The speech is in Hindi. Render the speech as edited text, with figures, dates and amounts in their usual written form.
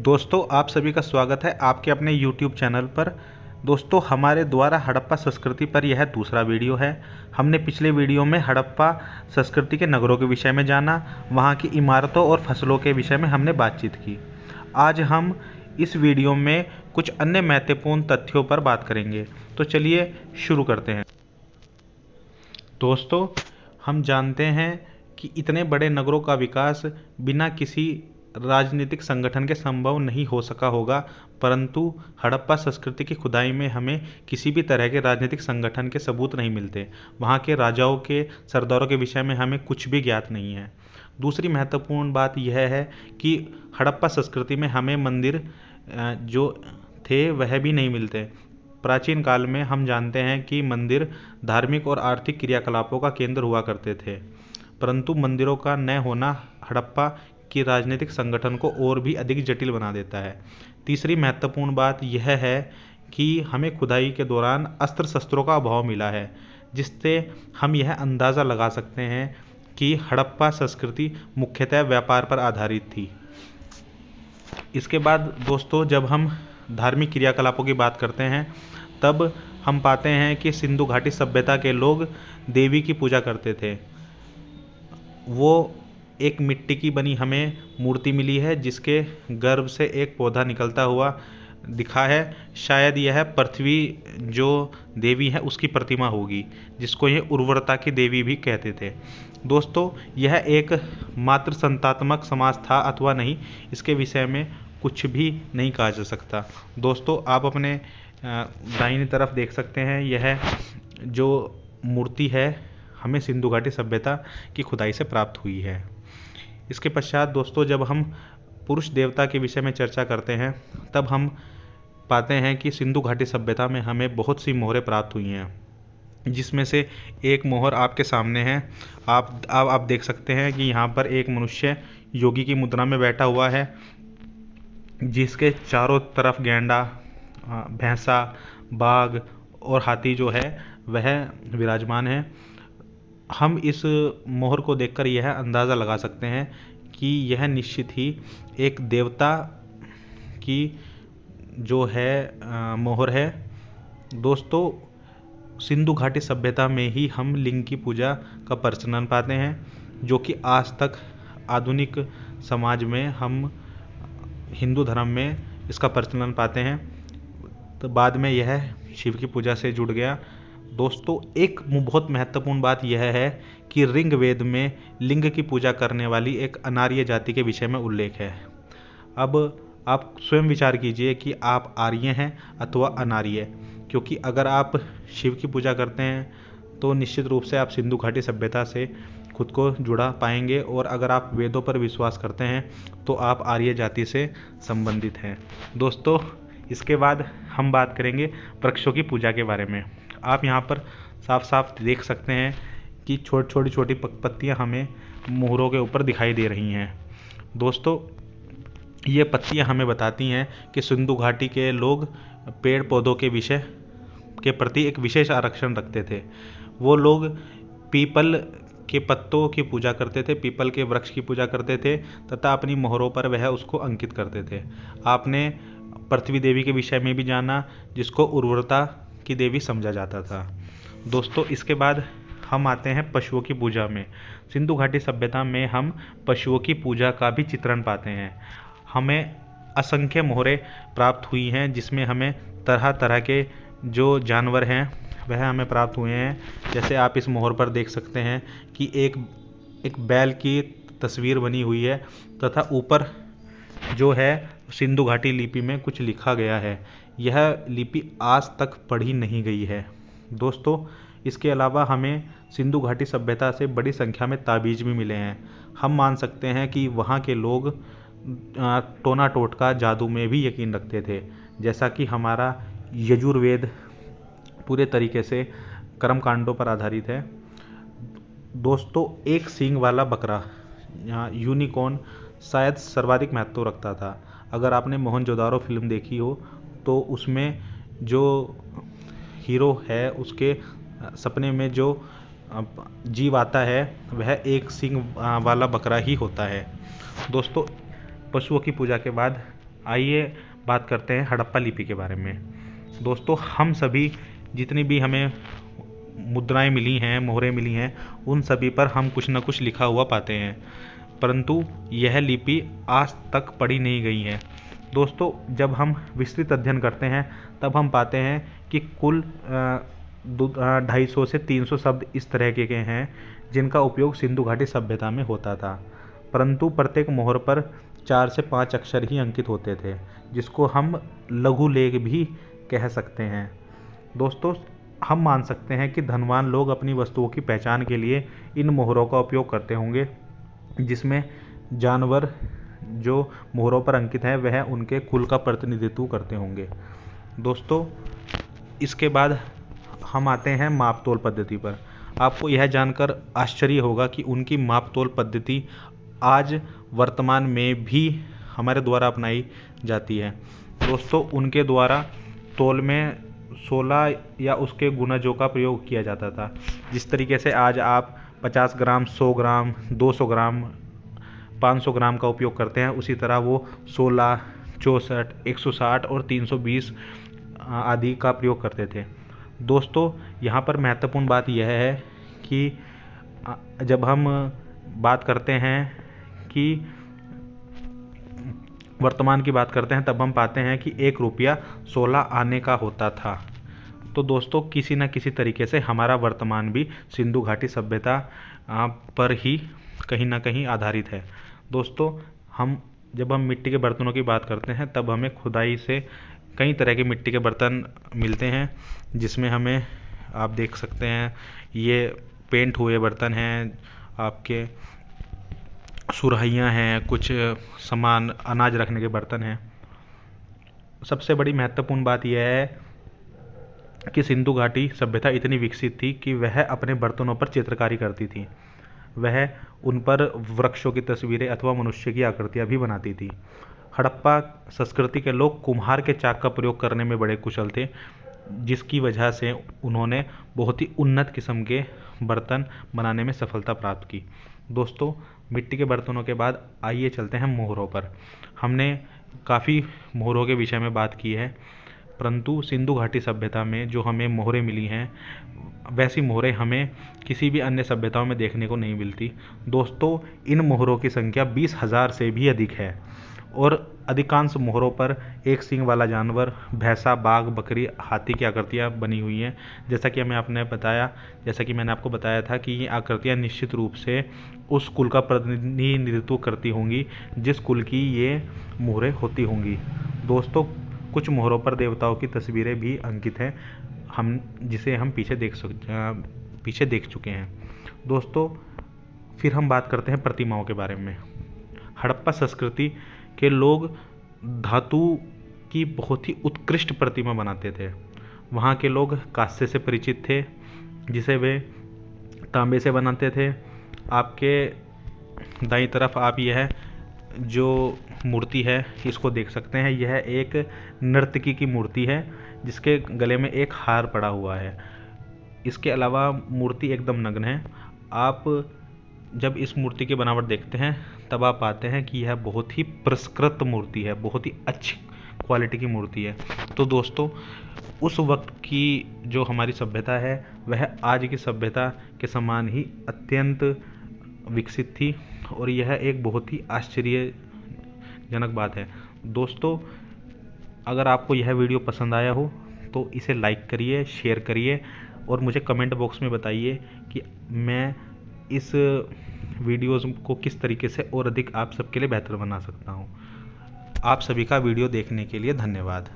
दोस्तों, आप सभी का स्वागत है आपके अपने YouTube चैनल पर। दोस्तों, हमारे द्वारा हड़प्पा संस्कृति पर यह दूसरा वीडियो है। हमने पिछले वीडियो में हड़प्पा संस्कृति के नगरों के विषय में जाना, वहाँ की इमारतों और फसलों के विषय में हमने बातचीत की। आज हम इस वीडियो में कुछ अन्य महत्वपूर्ण तथ्यों पर बात करेंगे। तो चलिए शुरू करते हैं। दोस्तों, हम जानते हैं कि इतने बड़े नगरों का विकास बिना किसी राजनीतिक संगठन के संभव नहीं हो सका होगा, परंतु हड़प्पा संस्कृति की खुदाई में हमें किसी भी तरह के राजनीतिक संगठन के सबूत नहीं मिलते। वहाँ के राजाओं के सरदारों के विषय में हमें कुछ भी ज्ञात नहीं है। दूसरी महत्वपूर्ण बात यह है कि हड़प्पा संस्कृति में हमें मंदिर जो थे वह भी नहीं मिलते। प्राचीन काल में हम जानते हैं कि मंदिर धार्मिक और आर्थिक क्रियाकलापों का केंद्र हुआ करते थे, परंतु मंदिरों का न होना हड़प्पा की राजनीतिक संगठन को और भी अधिक जटिल बना देता है। तीसरी महत्वपूर्ण बात यह है कि हमें खुदाई के दौरान अस्त्र शस्त्रों का अभाव मिला है, जिससे हम यह अंदाज़ा लगा सकते हैं कि हड़प्पा संस्कृति मुख्यतः व्यापार पर आधारित थी। इसके बाद दोस्तों, जब हम धार्मिक क्रियाकलापों की बात करते हैं तब हम पाते हैं कि सिंधु घाटी सभ्यता के लोग देवी की पूजा करते थे। वो एक मिट्टी की बनी हमें मूर्ति मिली है जिसके गर्भ से एक पौधा निकलता हुआ दिखा है। शायद यह पृथ्वी जो देवी है उसकी प्रतिमा होगी, जिसको ये उर्वरता की देवी भी कहते थे। दोस्तों, यह एक मातृ संतात्मक समाज था अथवा नहीं, इसके विषय में कुछ भी नहीं कहा जा सकता। दोस्तों, आप अपने दाहिनी तरफ देख सकते हैं, यह जो मूर्ति है हमें सिंधु घाटी सभ्यता की खुदाई से प्राप्त हुई है। इसके पश्चात दोस्तों, जब हम पुरुष देवता के विषय में चर्चा करते हैं तब हम पाते हैं कि सिंधु घाटी सभ्यता में हमें बहुत सी मोहरें प्राप्त हुई हैं, जिसमें से एक मोहर आपके सामने है। आप देख सकते हैं कि यहाँ पर एक मनुष्य योगी की मुद्रा में बैठा हुआ है, जिसके चारों तरफ गैंडा, भैंसा, बाघ और हाथी जो है वह विराजमान है। हम इस मोहर को देखकर यह अंदाज़ा लगा सकते हैं कि यह निश्चित ही एक देवता की जो है मोहर है। दोस्तों, सिंधु घाटी सभ्यता में ही हम लिंग की पूजा का प्रचलन पाते हैं, जो कि आज तक आधुनिक समाज में हम हिंदू धर्म में इसका प्रचलन पाते हैं। तो बाद में यह शिव की पूजा से जुड़ गया। दोस्तों, एक बहुत महत्वपूर्ण बात यह है कि ऋग्वेद में लिंग की पूजा करने वाली एक अनार्य जाति के विषय में उल्लेख है। अब आप स्वयं विचार कीजिए कि आप आर्य हैं अथवा अनार्य, क्योंकि अगर आप शिव की पूजा करते हैं तो निश्चित रूप से आप सिंधु घाटी सभ्यता से खुद को जुड़ा पाएंगे, और अगर आप वेदों पर विश्वास करते हैं तो आप आर्य जाति से संबंधित हैं। दोस्तों, इसके बाद हम बात करेंगे वृक्षों की पूजा के बारे में। आप यहाँ पर साफ साफ देख सकते हैं कि छोटी पत्तियाँ हमें मोहरों के ऊपर दिखाई दे रही हैं। दोस्तों, ये पत्तियाँ हमें बताती हैं कि सिंधु घाटी के लोग पेड़ पौधों के विषय के प्रति एक विशेष आरक्षण रखते थे। वो लोग पीपल के पत्तों की पूजा करते थे, पीपल के वृक्ष की पूजा करते थे तथा अपनी मोहरों पर वह उसको अंकित करते थे। आपने पृथ्वी देवी के विषय में भी जाना, जिसको उर्वरता की देवी समझा जाता था। दोस्तों, इसके बाद हम आते हैं पशुओं की पूजा में। सिंधु घाटी सभ्यता में हम पशुओं की पूजा का भी चित्रण पाते हैं। हमें असंख्य मोहरें प्राप्त हुई हैं, जिसमें हमें तरह तरह के जो जानवर हैं वह हमें प्राप्त हुए हैं। जैसे आप इस मोहर पर देख सकते हैं कि एक बैल की तस्वीर बनी हुई है तथा ऊपर जो है सिंधु घाटी लिपि में कुछ लिखा गया है। यह लिपि आज तक पढ़ी नहीं गई है। दोस्तों, इसके अलावा हमें सिंधु घाटी सभ्यता से बड़ी संख्या में ताबीज़ भी मिले हैं। हम मान सकते हैं कि वहाँ के लोग टोना टोटका जादू में भी यकीन रखते थे, जैसा कि हमारा यजुर्वेद पूरे तरीके से कर्मकांडों पर आधारित है। दोस्तों, एक सींग वाला बकरा यूनिकॉर्न शायद सर्वाधिक महत्व रखता था। अगर आपने मोहनजोदारो फिल्म देखी हो तो उसमें जो हीरो है उसके सपने में जो जीव आता है वह एक सींग वाला बकरा ही होता है। दोस्तों, पशुओं की पूजा के बाद आइए बात करते हैं हड़प्पा लिपि के बारे में। दोस्तों, हम सभी जितनी भी हमें मुद्राएं मिली हैं, मोहरें मिली हैं, उन सभी पर हम कुछ न कुछ लिखा हुआ पाते हैं, परंतु यह लिपि आज तक पढ़ी नहीं गई है। दोस्तों, जब हम विस्तृत अध्ययन करते हैं तब हम पाते हैं कि कुल 250 से 300 शब्द इस तरह के हैं जिनका उपयोग सिंधु घाटी सभ्यता में होता था, परंतु प्रत्येक मोहर पर 4 से 5 अक्षर ही अंकित होते थे, जिसको हम लघु लेख भी कह सकते हैं। दोस्तों, हम मान सकते हैं कि धनवान लोग अपनी वस्तुओं की पहचान के लिए इन मोहरों का उपयोग करते होंगे, जिसमें जानवर जो मोहरों पर अंकित है वह उनके कुल का प्रतिनिधित्व करते होंगे। दोस्तों, इसके बाद हम आते हैं माप तोल पद्धति पर। आपको यह जानकर आश्चर्य होगा कि उनकी माप तोल पद्धति आज वर्तमान में भी हमारे द्वारा अपनाई जाती है। दोस्तों, उनके द्वारा तोल में 16 या उसके गुणजों का प्रयोग किया जाता था। जिस तरीके से आज आप 50 ग्राम, 100 ग्राम, 200 ग्राम, 500 ग्राम का उपयोग करते हैं, उसी तरह वो 16, 64, 160 और 320 आदि का प्रयोग करते थे। दोस्तों, यहाँ पर महत्वपूर्ण बात यह है कि जब हम बात करते हैं कि वर्तमान की बात करते हैं, तब हम पाते हैं कि 1 रुपया 16 आने का होता था। तो दोस्तों, किसी न किसी तरीके से हमारा वर्तमान भी सिंधु घाटी सभ्यता पर ही कहीं ना कहीं आधारित है। दोस्तों, जब हम मिट्टी के बर्तनों की बात करते हैं तब हमें खुदाई से कई तरह के मिट्टी के बर्तन मिलते हैं, जिसमें हमें आप देख सकते हैं ये पेंट हुए बर्तन हैं, आपके सुराहियाँ हैं, कुछ सामान अनाज रखने के बर्तन हैं। सबसे बड़ी महत्वपूर्ण बात यह है कि सिंधु घाटी सभ्यता इतनी विकसित थी कि वह अपने बर्तनों पर चित्रकारी करती थी। वह उन पर वृक्षों की तस्वीरें अथवा मनुष्य की आकृतियां भी बनाती थी। हड़प्पा संस्कृति के लोग कुम्हार के चाक का प्रयोग करने में बड़े कुशल थे, जिसकी वजह से उन्होंने बहुत ही उन्नत किस्म के बर्तन बनाने में सफलता प्राप्त की। दोस्तों, मिट्टी के बर्तनों के बाद आइए चलते हैं मोहरों पर। हमने काफ़ी मोहरों के विषय में बात की है, परंतु सिंधु घाटी सभ्यता में जो हमें मोहरें मिली हैं, वैसी मोहरें हमें किसी भी अन्य सभ्यताओं में देखने को नहीं मिलती। दोस्तों, इन मोहरों की संख्या 20,000 से भी अधिक है और अधिकांश मोहरों पर एक सींग वाला जानवर, भैंसा, बाघ, बकरी, हाथी की आकृतियाँ बनी हुई हैं। जैसा कि मैंने आपको बताया था कि ये आकृतियाँ निश्चित रूप से उस कुल का प्रतिनिधित्व करती होंगी जिस कुल की ये मोहरें होती होंगी। दोस्तों, कुछ मोहरों पर देवताओं की तस्वीरें भी अंकित हैं, जिसे हम पीछे देख चुके हैं। दोस्तों, फिर हम बात करते हैं प्रतिमाओं के बारे में। हड़प्पा संस्कृति के लोग धातु की बहुत ही उत्कृष्ट प्रतिमा बनाते थे। वहाँ के लोग कांस्य से परिचित थे, जिसे वे तांबे से बनाते थे। आपके दाईं तरफ आप यह जो मूर्ति है इसको देख सकते हैं। यह एक नर्तकी की मूर्ति है जिसके गले में एक हार पड़ा हुआ है। इसके अलावा मूर्ति एकदम नग्न है। आप जब इस मूर्ति की बनावट देखते हैं तब आप पाते हैं कि यह बहुत ही पुरस्कृत मूर्ति है, बहुत ही अच्छी क्वालिटी की मूर्ति है। तो दोस्तों, उस वक्त की जो हमारी सभ्यता है वह आज की सभ्यता के समान ही अत्यंत विकसित थी और यह एक बहुत ही आश्चर्यजनक बात है। दोस्तों, अगर आपको यह वीडियो पसंद आया हो तो इसे लाइक करिए, शेयर करिए और मुझे कमेंट बॉक्स में बताइए कि मैं इस वीडियोज़ को किस तरीके से और अधिक आप सबके लिए बेहतर बना सकता हूँ। आप सभी का वीडियो देखने के लिए धन्यवाद।